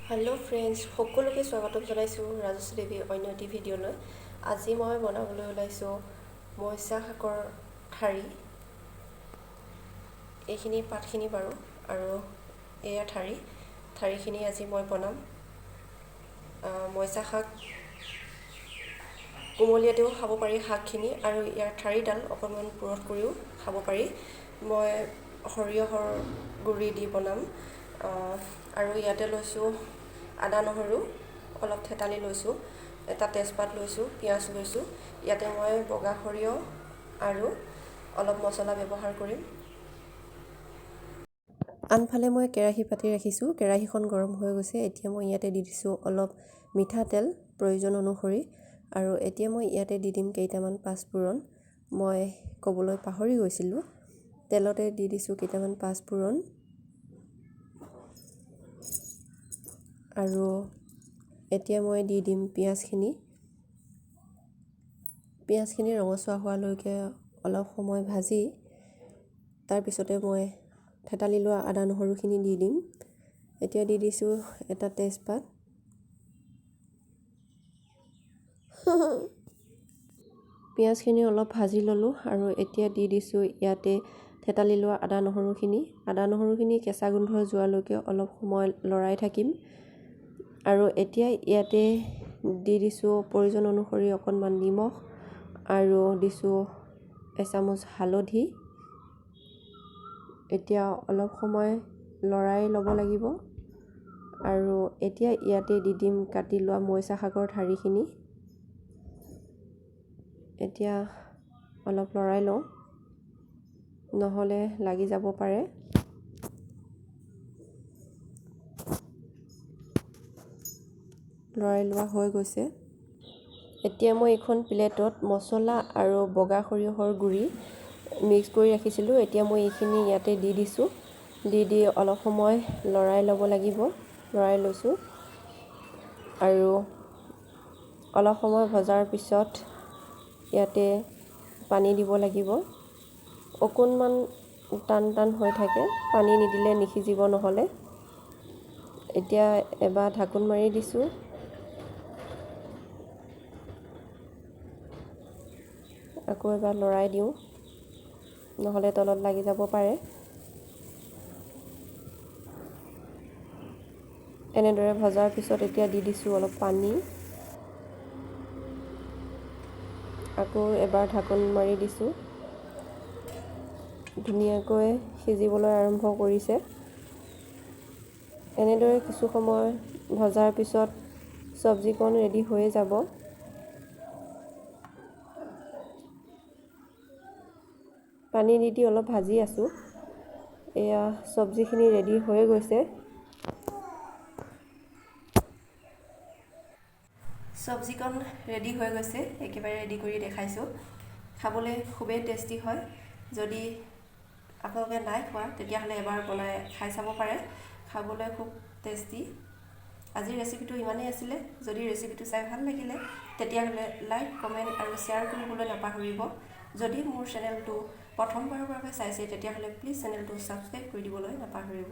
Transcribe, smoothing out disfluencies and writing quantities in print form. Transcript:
Hello' friends, সকলোকে স্বাগতম জনাইছোঁ ৰাজশ্ৰী দেৱী অন্য এটি ভিডিঅ'লৈ। আজি মই বনাবলৈ ওলাইছোঁ মইচা শাকৰ ঠাৰি। এইখিনি পাতখিনি বাৰু আৰু এয়া ঠাৰিখিনি আজি মই বনাম। মইচা শাক কোমলীয়াতেও খাব পাৰি শাকখিনি, আৰু ইয়াৰ ঠাৰিডাল অকণমান পুৰঠ কৰিও খাব পাৰি। মই সৰিয়হৰ গুড়ি দি বনাম। আৰু ইয়াতে লৈছোঁ আদা নহৰু অলপ থেতালি লৈছোঁ, এটা তেজপাত লৈছোঁ, পিঁয়াজ লৈছোঁ। ইয়াতে মই বগা সৰিয়হ আৰু অলপ মছলা ব্যৱহাৰ কৰিম। আনফালে মই কেৰাহী পাতি ৰাখিছোঁ, কেৰাহীখন গৰম হৈ গৈছে। এতিয়া মই ইয়াতে দি দিছোঁ অলপ মিঠাতেল প্ৰয়োজন অনুসৰি, আৰু এতিয়া মই ইয়াতে দি দিম কেইটামান পাঁচফোৰণ। মই ক'বলৈ পাহৰি গৈছিলোঁ, তেলতে দি দিছোঁ কেইটামান পাঁচফোৰণ। আৰু এতিয়া মই দি দিম পিঁয়াজখিনি ৰঙচুৱা হোৱালৈকে অলপ সময় ভাজি, তাৰপিছতে মই থেতালি লোৱা আদা নহৰুখিনি দি দিম। এতিয়া দি দিছোঁ এটা তেজপাত। পিঁয়াজখিনি অলপ ভাজি ল'লোঁ, আৰু এতিয়া দি দিছোঁ ইয়াতে থেতালি লোৱা আদা নহৰুখিনি কেঁচা গোন্ধ যোৱালৈকে অলপ সময় লৰাই থাকিম। আৰু এতিয়া ইয়াতে দি দিছোঁ প্ৰয়োজন অনুসৰি অকণমান নিমখ, আৰু দিছোঁ এচামুচ হালধি। এতিয়া অলপ সময় লৰাই ল'ব লাগিব। আৰু এতিয়া ইয়াতে দি দিম কাটি লোৱা মইচা শাকৰ ঠাৰিখিনি। এতিয়া অলপ লৰাই লওঁ, নহ'লে লাগি যাব পাৰে। লৰাই লোৱা হৈ গৈছে। এতিয়া মই এখন প্লেটত মছলা আৰু বগা সৰিয়হৰ গুড়ি মিক্স কৰি ৰাখিছিলোঁ, এতিয়া মই এইখিনি ইয়াতে দি দিছোঁ। দি অলপ সময় লৰাই ল'ব লাগিব। লৰাই লৈছোঁ, আৰু অলপ সময় ভজাৰ পিছত ইয়াতে পানী দিব লাগিব। অকণমান টান হৈ থাকে, পানী নিদিলে নিসিজিব নহ'লে। এতিয়া এবাৰ ঢাকোন মাৰি দিছোঁ। আকৌ এবাৰ লৰাই দিওঁ, নহ'লে তলত লাগি যাব পাৰে। এনেদৰে ভজাৰ পিছত এতিয়া দি দিছোঁ অলপ পানী। আকৌ এবাৰ ঢাকোন মাৰি দিছোঁ। ধুনীয়াকৈ সিজিবলৈ আৰম্ভ কৰিছে। এনেদৰে কিছু সময় ভজাৰ পিছত চব্জিকণ ৰেডি হৈয়ে যাব। পানী দি অলপ ভাজি আছোঁ। এয়া চব্জিখিনি ৰেডি হৈ গৈছে। চব্জিকণ ৰেডি হৈ গৈছে, একেবাৰে ৰেডি কৰি দেখাইছোঁ। খাবলৈ খুবেই টেষ্টি হয়। যদি আপোনালোকে নাই খোৱা তেতিয়াহ'লে এবাৰ বনাই খাই চাব পাৰে। খাবলৈ খুব টেষ্টি। আজিৰ ৰেচিপিটো ইমানেই আছিলে। যদি ৰেচিপিটো চাই ভাল লাগিলে তেতিয়াহ'লে লাইক, কমেণ্ট আৰু শ্বেয়াৰ কৰিবলৈ নাপাহৰিব। যদি মোৰ চেনেলটো প্ৰথমবাৰৰ বাবে চাইছে তেতিয়াহ'লে প্লিজ চেনেলটো ছাবস্ক্ৰাইব কৰি দিবলৈ নাপাহৰিব।